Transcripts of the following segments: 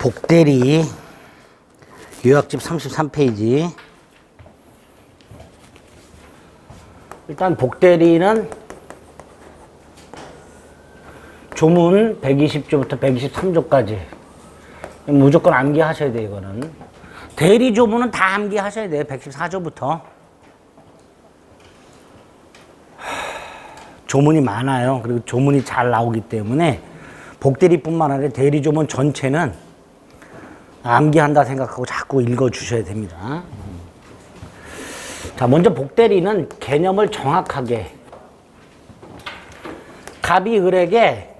복대리 요약집 33페이지. 일단 복대리는 조문 120조부터 123조까지 무조건 암기하셔야 돼요. 이거는 대리 조문은 다 암기하셔야 돼요. 114조부터 조문이 많아요. 그리고 조문이 잘 나오기 때문에 복대리뿐만 아니라 대리 조문 전체는 암기한다 생각하고 자꾸 읽어주셔야 됩니다. 자, 먼저 복대리는 개념을 정확하게 갑이 을에게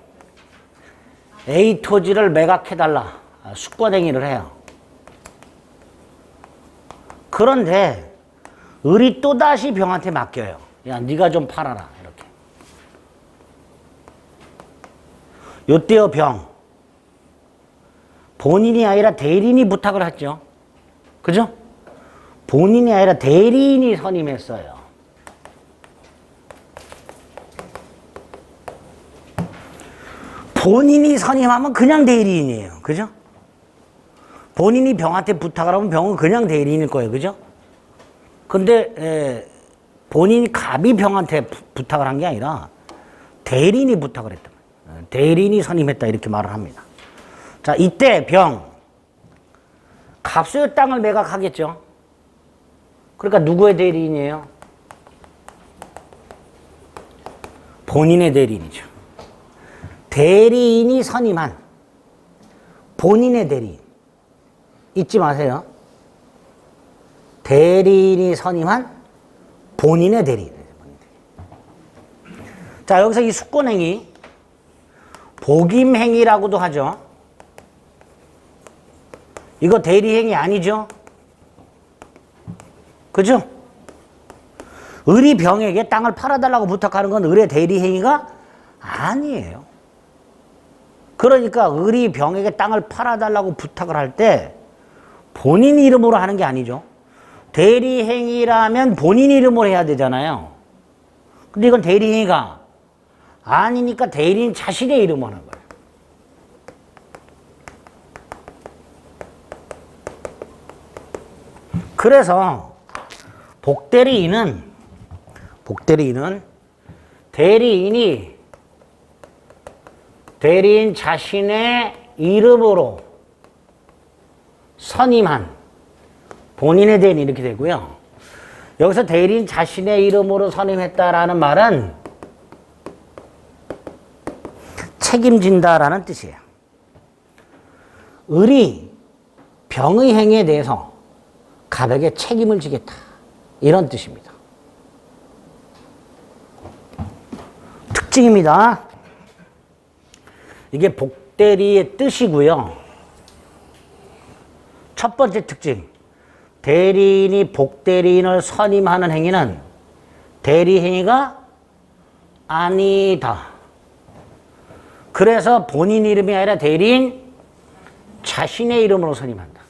A 토지를 매각해달라 수권행위를 해요. 그런데 을이 또다시 병한테 맡겨요. 야, 네가 좀 팔아라 이렇게. 요때요 병 본인이 아니라 대리인이 부탁을 했죠. 그죠? 본인이 아니라 대리인이 선임했어요. 본인이 선임하면 그냥 대리인이에요. 그죠? 본인이 병한테 부탁을 하면 병은 그냥 대리인일 거예요. 그죠? 근데 본인이 갑이 병한테 부탁을 한 게 아니라 대리인이 부탁을 했다. 대리인이 선임했다 이렇게 말을 합니다. 자, 이때 병 갑수의 땅을 매각하겠죠. 그러니까 누구의 대리인이에요? 본인의 대리인이죠. 대리인이 선임한 본인의 대리인 잊지 마세요. 대리인이 선임한 본인의 대리인. 자, 여기서 이 수권행위 복임행위라고도 하죠. 이거 대리행위 아니죠? 그죠? 을이 병에게 땅을 팔아달라고 부탁하는 건 을의 대리행위가 아니에요. 그러니까 을이 병에게 땅을 팔아달라고 부탁을 할 때 본인 이름으로 하는 게 아니죠. 대리행위라면 본인 이름으로 해야 되잖아요. 근데 이건 대리행위가 아니니까 대리인 자신의 이름으로 하는 거예요. 그래서 복대리인은 대리인 자신의 이름으로 선임한 본인의 대리인 이렇게 되고요. 여기서 대리인 자신의 이름으로 선임했다라는 말은 책임진다라는 뜻이에요. 을이 병의 행위에 대해서 갑에게 책임을 지겠다 이런 뜻입니다. 특징입니다. 이게 복대리의 뜻이고요. 첫 번째 특징, 대리인이 복대리인을 선임하는 행위는 대리행위가 아니다. 그래서 본인 이름이 아니라 대리인 자신의 이름으로 선임한다.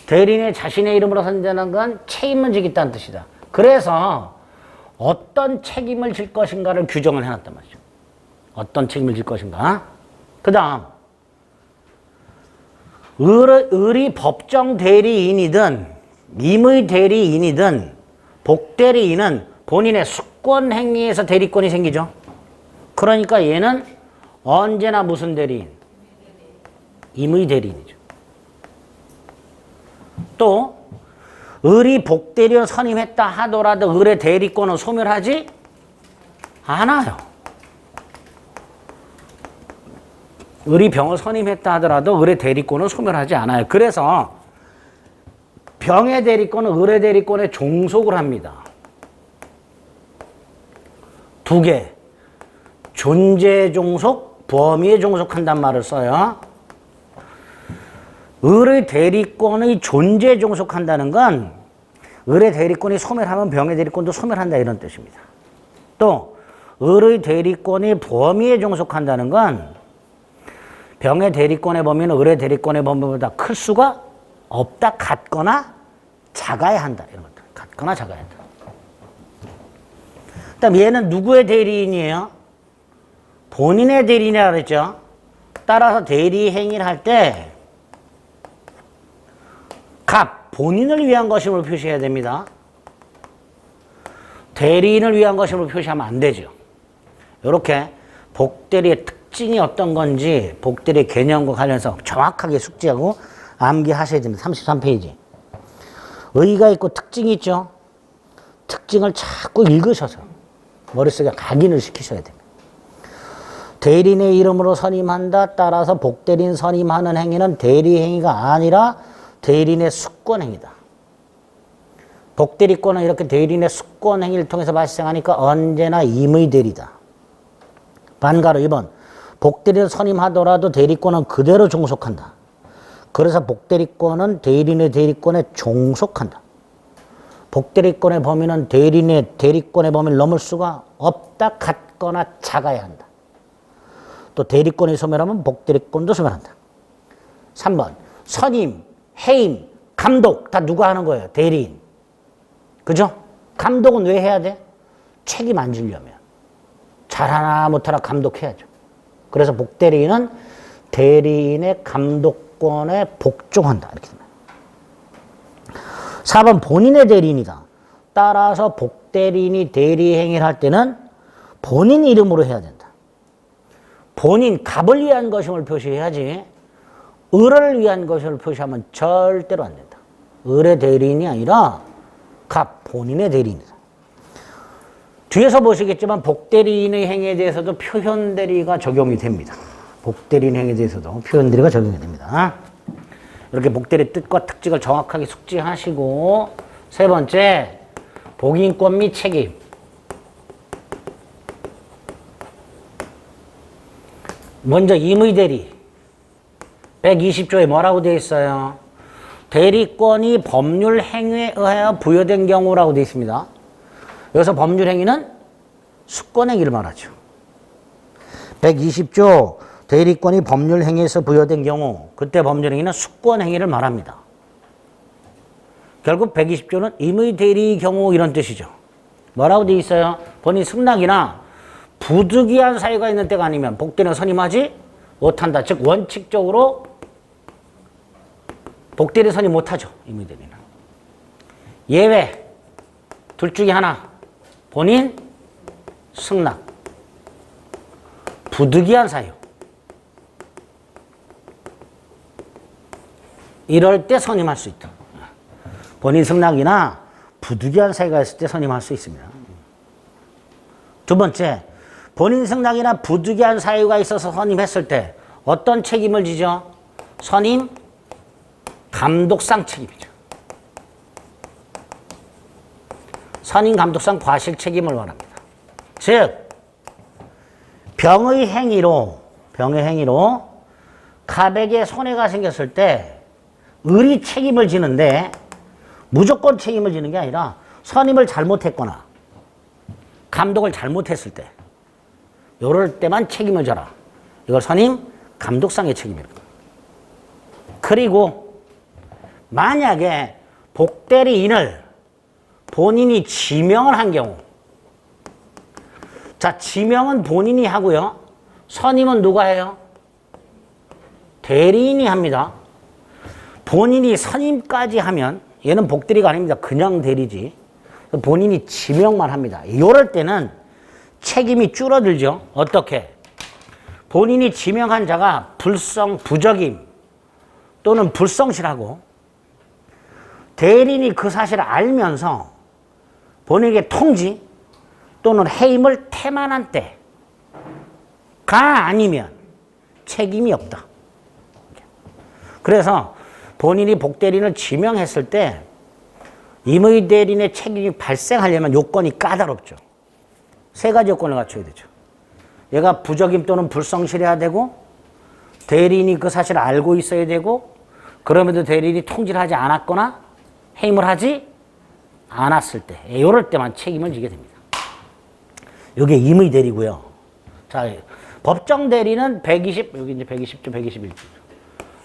대리인의 자신의 이름으로 선임하는 건 책임을 지겠다는 뜻이다. 그래서 어떤 책임을 질 것인가를 규정을 해놨단 말이죠. 어떤 책임을 질 것인가. 그 다음 을이 법정 대리인이든 임의 대리인이든 복대리인은 본인의 수권 행위에서 대리권이 생기죠. 그러니까 얘는 언제나 무슨 대리인? 임의 대리인이죠. 또 을이 복대리를 선임했다 하더라도 을의 대리권은 소멸하지 않아요. 을이 병을 선임했다 하더라도 을의 대리권은 소멸하지 않아요. 그래서 병의 대리권은 을의 대리권에 종속을 합니다. 두 개. 존재 종속, 범위에 종속한단 말을 써요. 을의 대리권의 존재 종속한다는 건 을의 대리권이 소멸하면 병의 대리권도 소멸한다 이런 뜻입니다. 또 을의 대리권이 범위에 종속한다는 건 병의 대리권의 범위는 을의 대리권의 범위보다 클 수가 없다. 같거나 작아야 한다. 이런 것들. 같거나 작아야 한다. 그다음 얘는 누구의 대리인이에요? 본인의 대리인이라고 그랬죠. 따라서 대리 행위를 할 때 갑, 본인을 위한 것임을 표시해야 됩니다. 대리인을 위한 것임을 표시하면 안 되죠. 이렇게 복대리의 특징이 어떤 건지 복대리의 개념과 관련해서 정확하게 숙지하고 암기하셔야 됩니다. 33페이지. 의의가 있고 특징이 있죠. 특징을 자꾸 읽으셔서 머릿속에 각인을 시키셔야 됩니다. 대리인의 이름으로 선임한다. 따라서 복대리인 선임하는 행위는 대리행위가 아니라 대리인의 숙권행위다. 복대리권은 이렇게 대리인의 숙권행위를 통해서 발생하니까 언제나 임의대리다. 반가로 2번. 복대리를 선임하더라도 대리권은 그대로 종속한다. 그래서 복대리권은 대리인의 대리권에 종속한다. 복대리권의 범위는 대리인의 대리권의 범위를 넘을 수가 없다. 같거나 작아야 한다. 또 대리권이 소멸하면 복대리권도 소멸한다. 3번. 선임, 해임, 감독 다 누가 하는 거예요? 대리인. 그죠? 감독은 왜 해야 돼? 책임 안 지려면. 잘하나 못하나 감독해야죠. 그래서 복대리인은 대리인의 감독권에 복종한다. 이렇게 됩니다. 4번 본인의 대리인이다. 따라서 복대리인이 대리행위를 할 때는 본인 이름으로 해야 된다. 본인 갑을 위한 것임을 표시해야지 을을 위한 것임을 표시하면 절대로 안 된다. 을의 대리인이 아니라 갑, 본인의 대리인이다. 뒤에서 보시겠지만 복대리인의 행위에 대해서도 표현대리가 적용이 됩니다. 복대리인 행위에 대해서도 표현대리가 적용이 됩니다. 이렇게 복대리 뜻과 특징을 정확하게 숙지하시고 세 번째, 복인권 및 책임. 먼저 임의대리. 120조에 뭐라고 되어 있어요? 대리권이 법률 행위에 의하여 부여된 경우라고 되어 있습니다. 여기서 법률 행위는 숙권 행위를 말하죠. 120조 대리권이 법률 행위에서 부여된 경우, 그때 법률 행위는 숙권 행위를 말합니다. 결국 120조는 임의 대리 경우 이런 뜻이죠. 뭐라고 되어 있어요? 본인 승낙이나 부득이한 사유가 있는 때가 아니면 복대리는 선임하지 못한다. 즉 원칙적으로 복대리 선임 못하죠. 임의 대리는. 예외 둘 중에 하나. 본인 승낙. 부득이한 사유. 이럴 때 선임할 수 있다. 본인 승낙이나 부득이한 사유가 있을 때 선임할 수 있습니다. 두 번째, 본인 승낙이나 부득이한 사유가 있어서 선임했을 때 어떤 책임을 지죠? 선임 감독상 책임이죠. 선임 감독상 과실 책임을 말합니다. 즉 병의 행위로 갑에게 손해가 생겼을 때 을이 책임을 지는데 무조건 책임을 지는 게 아니라 선임을 잘못했거나 감독을 잘못했을 때 이럴 때만 책임을 져라. 이걸 선임 감독상의 책임입니다. 그리고 만약에 복대리인을 본인이 지명을 한 경우, 자, 지명은 본인이 하고요. 선임은 누가 해요? 대리인이 합니다. 본인이 선임까지 하면 얘는 복대리가 아닙니다. 그냥 대리지. 본인이 지명만 합니다. 이럴 때는 책임이 줄어들죠. 어떻게? 본인이 지명한 자가 부적임 또는 불성실하고 대리인이 그 사실을 알면서 본인에게 통지 또는 해임을 태만한 때가 아니면 책임이 없다. 그래서 본인이 복대리인을 지명했을 때 임의대리인의 책임이 발생하려면 요건이 까다롭죠. 세 가지 요건을 갖춰야 되죠. 얘가 부적임 또는 불성실해야 되고 대리인이 그 사실을 알고 있어야 되고 그럼에도 대리인이 통지를 하지 않았거나 해임을 하지 않았을 때 이럴 때만 책임을 지게 됩니다. 이게 임의대리고요. 자, 법정대리는 120, 여기 이제 120조, 121조.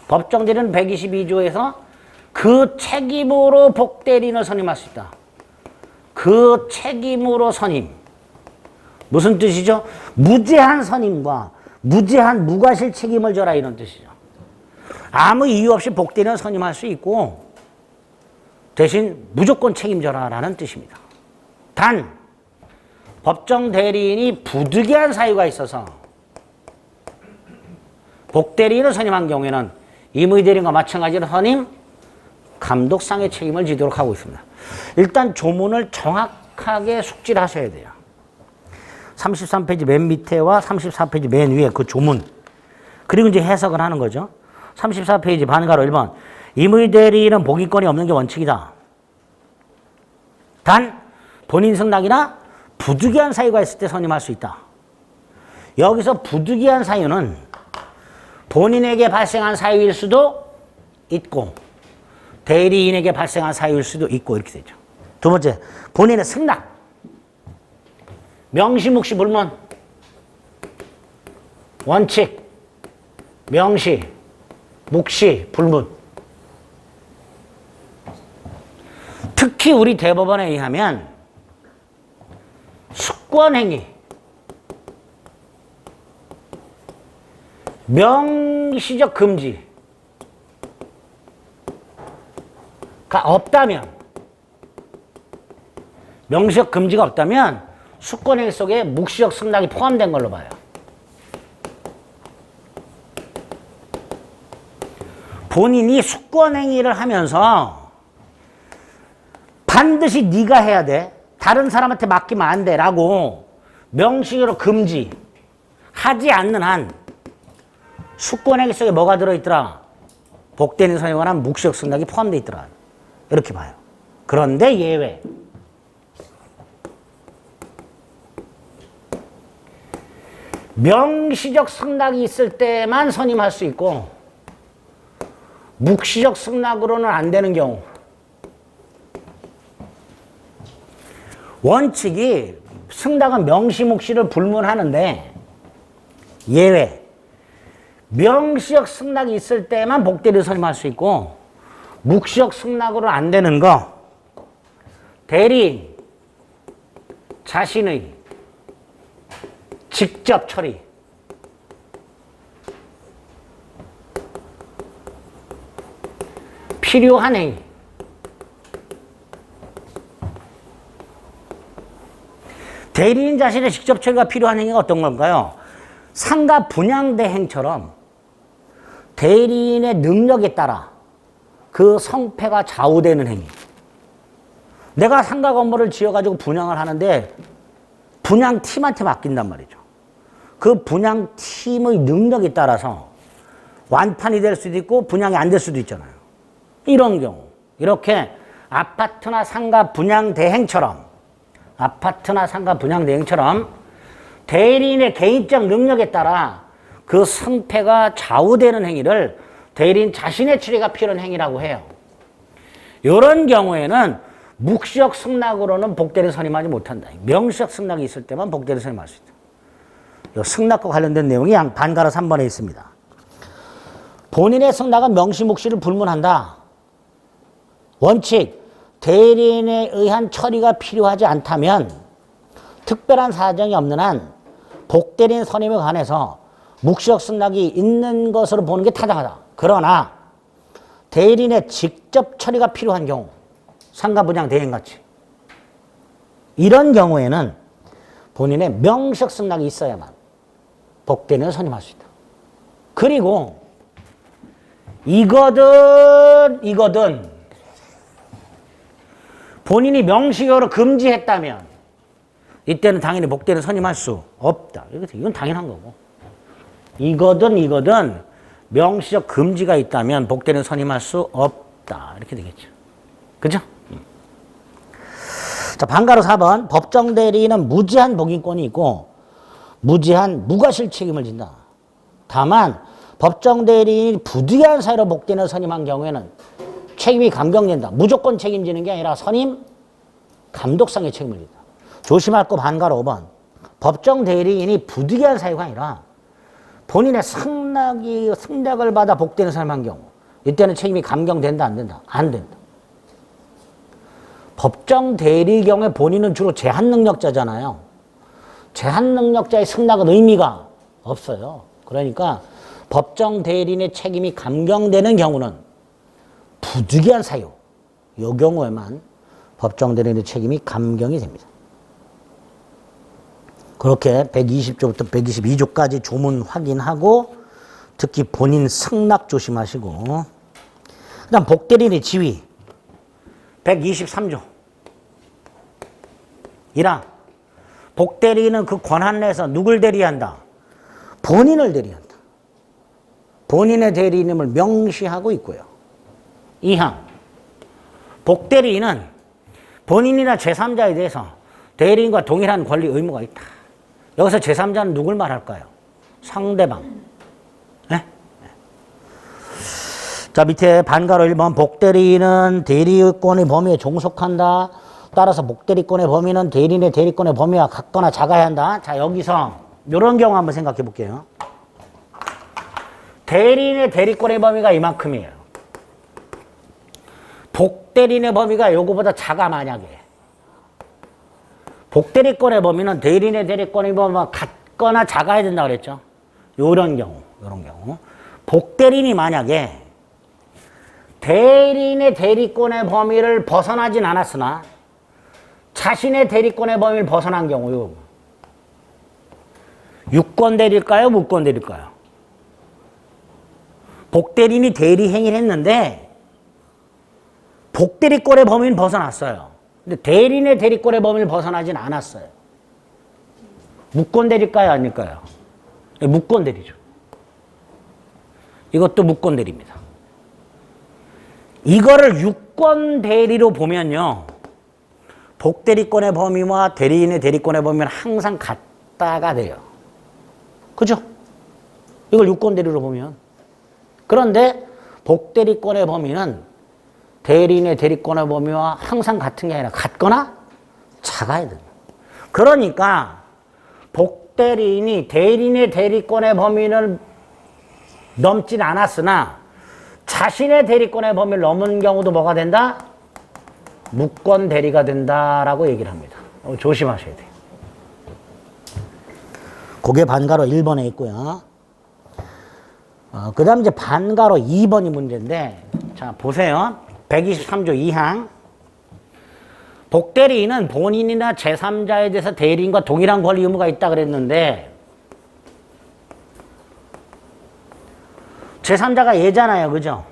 법정대리는 122조에서 그 책임으로 복대리인을 선임할 수 있다. 그 책임으로 선임. 무슨 뜻이죠? 무제한 선임과 무제한 무과실 책임을 져라 이런 뜻이죠. 아무 이유 없이 복대리는 선임할 수 있고 대신 무조건 책임져라 라는 뜻입니다. 단 법정 대리인이 부득이한 사유가 있어서 복대리인을 선임한 경우에는 임의대리인과 마찬가지로 선임 감독상의 책임을 지도록 하고 있습니다. 일단 조문을 정확하게 숙지를 하셔야 돼요. 33페이지 맨 밑에와 34페이지 맨 위에 그 조문. 그리고 이제 해석을 하는 거죠. 34페이지 반가로 1번. 임의대리인은 복위권이 없는 게 원칙이다. 단 본인 승낙이나 부득이한 사유가 있을 때 선임할 수 있다. 여기서 부득이한 사유는 본인에게 발생한 사유일 수도 있고 대리인에게 발생한 사유일 수도 있고 이렇게 되죠. 두 번째, 본인의 승낙. 명시, 묵시, 불문. 원칙, 명시, 묵시, 불문. 특히 우리 대법원에 의하면 숙권행위, 명시적 금지가 없다면, 명시적 금지가 없다면 숙권행위 속에 묵시적 승낙이 포함된 걸로 봐요. 본인이 숙권행위를 하면서 반드시 네가 해야 돼, 다른 사람한테 맡기면 안 돼 라고 명시적으로 금지하지 않는 한 숙권행위 속에 뭐가 들어있더라? 복대리인 선임에 관한 묵시적 승낙이 포함되어 있더라. 이렇게 봐요. 그런데 예외. 명시적 승낙이 있을 때만 선임할 수 있고 묵시적 승낙으로는 안 되는 경우. 원칙이 승낙은 명시, 묵시를 불문하는데 예외. 명시적 승낙이 있을 때만 복대리인 선임할 수 있고 묵시적 승낙으로는 안 되는 거. 대리인 자신의 직접 처리. 필요한 행위. 대리인 자신의 직접 처리가 필요한 행위가 어떤 건가요? 상가 분양대행처럼 대리인의 능력에 따라 그 성패가 좌우되는 행위. 내가 상가 건물을 지어가지고 분양을 하는데 분양팀한테 맡긴단 말이죠. 그 분양팀의 능력에 따라서 완판이 될 수도 있고 분양이 안 될 수도 있잖아요. 이런 경우. 이렇게 아파트나 상가 분양대행처럼 대리인의 개인적 능력에 따라 그 승패가 좌우되는 행위를 대리인 자신의 처리가 필요한 행위라고 해요. 이런 경우에는 묵시적 승낙으로는 복대리인 선임하지 못한다. 명시적 승낙이 있을 때만 복대리인 선임할 수 있다. 승낙과 관련된 내용이 반가로 3번에 있습니다. 본인의 승낙은 명시, 묵시를 불문한다. 원칙, 대리인에 의한 처리가 필요하지 않다면 특별한 사정이 없는 한 복대리인 선임에 관해서 묵시적 승낙이 있는 것으로 보는 게 타당하다. 그러나 대리인의 직접 처리가 필요한 경우, 상가 분양 대행같이 이런 경우에는 본인의 명시적 승낙이 있어야만 복대리인을 선임할 수 있다. 그리고 이거든 본인이 명시적으로 금지했다면 이때는 당연히 복대리인 선임할 수 없다. 이건 당연한 거고. 이거든 명시적 금지가 있다면 복대리인 선임할 수 없다. 이렇게 되겠죠. 그죠? 자, 반가로 4번. 법정 대리인은 무제한 복인권이 있고 무제한 무과실 책임을 진다. 다만 법정 대리인이 부득이한 사유로 복대리인을 선임한 경우에는 책임이 감경된다. 무조건 책임지는 게 아니라 선임 감독상의 책임을 진다. 조심할 거 반가로 5번. 법정 대리인이 부득이한 사유가 아니라 본인의 승낙을 받아 복대리인을 선임한 경우 이때는 책임이 감경된다 안 된다? 안 된다. 법정 대리 경우에 본인은 주로 제한능력자잖아요. 제한능력자의 승낙은 의미가 없어요. 그러니까 법정 대리인의 책임이 감경되는 경우는 부득이한 사유, 이 경우에만 법정 대리인의 책임이 감경이 됩니다. 그렇게 120조부터 122조까지 조문 확인하고 특히 본인 승낙 조심하시고, 그 다음 복대리인의 지위 123조 1항 복대리인은 그 권한 내에서 누굴 대리한다? 본인을 대리한다. 본인의 대리인임을 명시하고 있고요. 2항 복대리인은 본인이나 제3자에 대해서 대리인과 동일한 권리 의무가 있다. 여기서 제3자는 누굴 말할까요? 상대방. 네? 자, 밑에 반가로 1번 복대리인은 대리권의 범위에 종속한다. 따라서 복대리권의 범위는 대리인의 대리권의 범위와 같거나 작아야 한다. 자, 여기서 이런 경우 한번 생각해 볼게요. 대리인의 대리권의 범위가 이만큼이에요. 복대리인의 범위가 요거보다 작아. 만약에 복대리권의 범위는 대리인의 대리권의 범위와 같거나 작아야 된다 그랬죠. 요런 경우 복대리인이 만약에 대리인의 대리권의 범위를 벗어나진 않았으나 자신의 대리권의 범위를 벗어난 경우요. 유권 대리일까요? 무권 대리일까요? 복대리인이 대리 행위를 했는데 복대리권의 범위는 벗어났어요. 근데 대리인의 대리권의 범위를 벗어나진 않았어요. 무권 대리일까요? 아닐까요? 무권 대리죠. 이것도 무권 대리입니다. 이거를 유권 대리로 보면요. 복대리권의 범위와 대리인의 대리권의 범위는 항상 같다가 돼요. 그죠? 이걸 유권 대리로 보면. 그런데 복대리권의 범위는 대리인의 대리권의 범위와 항상 같은 게 아니라 같거나 작아야 돼요. 그러니까 복대리인이 대리인의 대리권의 범위를 넘진 않았으나 자신의 대리권의 범위를 넘은 경우도 뭐가 된다? 무권 대리가 된다라고 얘기를 합니다. 조심하셔야 돼요. 그게 반가로 1번에 있고요. 그 다음 이제 반가로 2번이 문제인데, 자, 보세요. 123조 2항. 복대리인은 본인이나 제3자에 대해서 대리인과 동일한 권리 의무가 있다 그랬는데, 제3자가 얘잖아요. 그죠?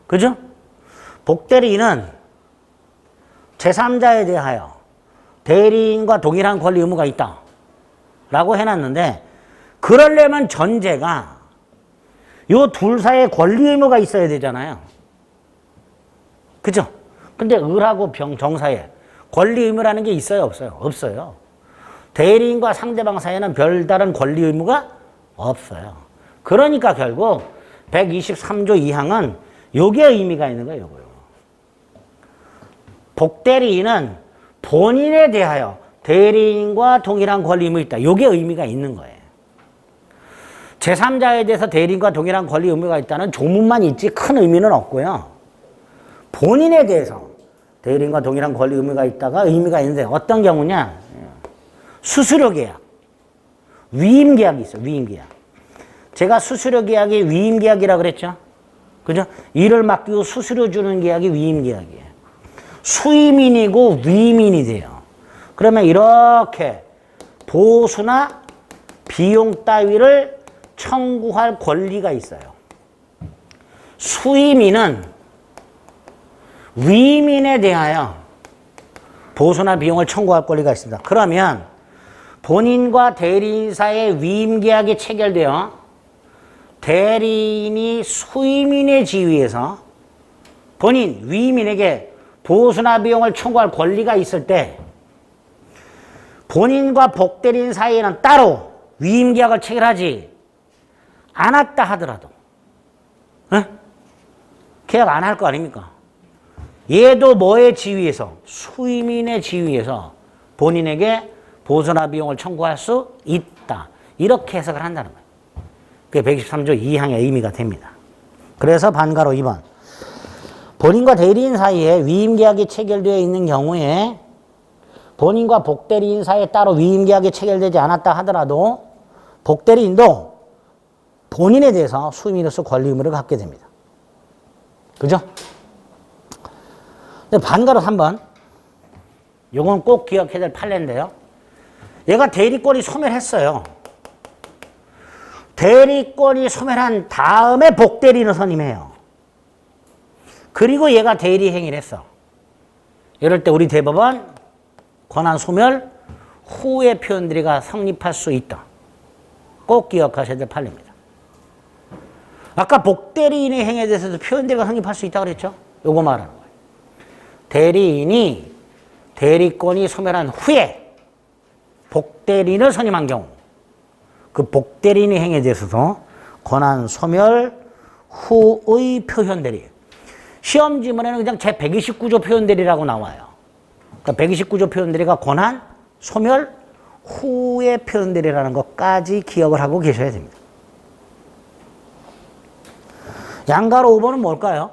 그죠? 복대리인은 제3자에 대하여 대리인과 동일한 권리 의무가 있다 라고 해놨는데, 그러려면 전제가 요 둘 사이에 권리 의무가 있어야 되잖아요. 그죠? 근데 을하고 병정 사이에 권리 의무라는 게 있어요? 없어요? 없어요. 대리인과 상대방 사이에는 별다른 권리 의무가 없어요. 그러니까 결국 123조 2항은 요게 의미가 있는 거예요. 요거요. 복대리인은 본인에 대하여 대리인과 동일한 권리 의무가 있다. 요게 의미가 있는 거예요. 제3자에 대해서 대리인과 동일한 권리 의무가 있다는 조문만 있지 큰 의미는 없고요. 본인에 대해서 대리인과 동일한 권리 의무가 있다가 의미가 있는데 어떤 경우냐? 수수료 계약, 위임 계약이 있어요. 위임 계약. 제가 수수료 계약이 위임 계약이라고 그랬죠? 그죠? 일을 맡기고 수수료 주는 계약이 위임 계약이에요. 수임인이고 위임인이 돼요. 그러면 이렇게 보수나 비용 따위를 청구할 권리가 있어요. 수임인은 위임인에 대하여 보수나 비용을 청구할 권리가 있습니다. 그러면 본인과 대리인 사이의 위임 계약이 체결되어 대리인이 수임인의 지위에서 본인, 위임인에게 보수나 비용을 청구할 권리가 있을 때 본인과 복대리인 사이에는 따로 위임 계약을 체결하지 않았다 하더라도 계약 안 할 거 아닙니까? 얘도 뭐의 지위에서? 수임인의 지위에서 본인에게 보수나 비용을 청구할 수 있다. 이렇게 해석을 한다는 거예요. 그게 123조 2항의 의미가 됩니다. 그래서 반가로 2번. 본인과 대리인 사이에 위임계약이 체결되어 있는 경우에 본인과 복대리인 사이에 따로 위임계약이 체결되지 않았다 하더라도 복대리인도 본인에 대해서 수임인으로서 권리 의무를 갖게 됩니다. 그죠? 근데 반가로 3번. 요건 꼭 기억해야 될 판례인데요. 얘가 대리권이 소멸했어요. 대리권이 소멸한 다음에 복대리인을 선임해요. 그리고 얘가 대리 행위를 했어. 이럴 때 우리 대법원 권한 소멸 후의 표현들이가 성립할 수 있다. 꼭 기억하셔야 될 판례입니다. 아까 복대리인의 행위에 대해서도 표현들이가 성립할 수 있다고 그랬죠? 요거 말하는 거예요. 대리인이 대리권이 소멸한 후에 복대리인을 선임한 경우 그 복대리인의 행위에 대해서도 권한 소멸 후의 표현들이 시험 지문에는 그냥 제129조 표현들이라고 나와요. 그러니까 129조 표현들이가 권한 소멸 후의 표현들이라는 것까지 기억을 하고 계셔야 됩니다. 양가로 5번은 뭘까요?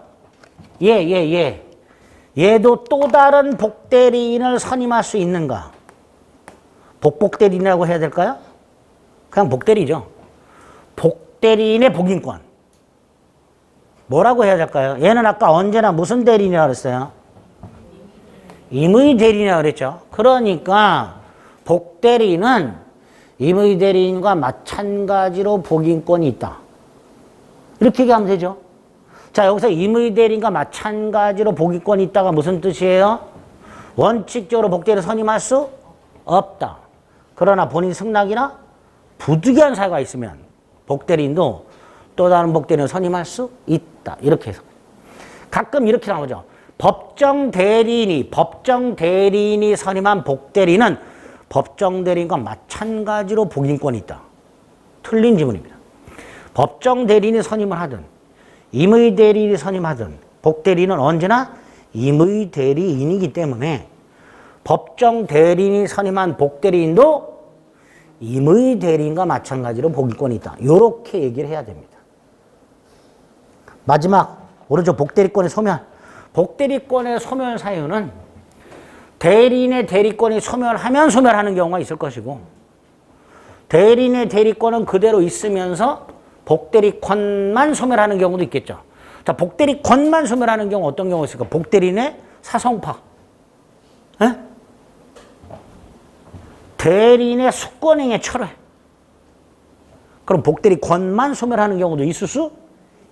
얘도 또 다른 복대리인을 선임할 수 있는가? 복대리인이라고 해야 될까요? 그냥 복대리죠. 복대리인의 복인권. 뭐라고 해야 될까요? 얘는 아까 언제나 무슨 대리인이라고 그랬어요? 임의 대리인이라고 그랬죠. 그러니까 복대리인은 임의 대리인과 마찬가지로 복인권이 있다. 이렇게 얘기하면 되죠. 자, 여기서 임의 대리인과 마찬가지로 복인권이 있다가 무슨 뜻이에요? 원칙적으로 복대리를 선임할 수 없다. 그러나 본인 승낙이나 부득이한 사유가 있으면 복대리인도 또 다른 복대리인을 선임할 수 있다. 이렇게 해서. 가끔 이렇게 나오죠. 법정 대리인이 선임한 복대리인은 법정 대리인과 마찬가지로 복인권이 있다. 틀린 지문입니다. 법정 대리인이 선임을 하든 임의 대리인이 선임하든 복대리인은 언제나 임의 대리인이기 때문에 법정 대리인이 선임한 복대리인도 임의 대리인과 마찬가지로 복인권이 있다. 이렇게 얘기를 해야 됩니다. 마지막 오른쪽 복대리권의 소멸. 복대리권의 소멸 사유는 대리인의 대리권이 소멸하면 소멸하는 경우가 있을 것이고 대리인의 대리권은 그대로 있으면서 복대리권만 소멸하는 경우도 있겠죠. 자, 복대리권만 소멸하는 경우 어떤 경우가 있을까? 복대리인의 사성파. 에? 대리인의 수권행위 철회. 그럼 복대리권만 소멸하는 경우도 있을 수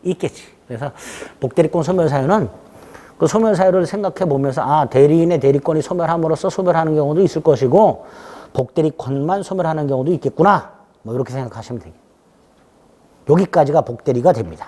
있겠지. 그래서 복대리권 소멸 사유는 그 소멸 사유를 생각해 보면서 대리인의 대리권이 소멸함으로써 소멸하는 경우도 있을 것이고 복대리권만 소멸하는 경우도 있겠구나. 뭐 이렇게 생각하시면 되겠습니다. 여기까지가 복대리가 됩니다.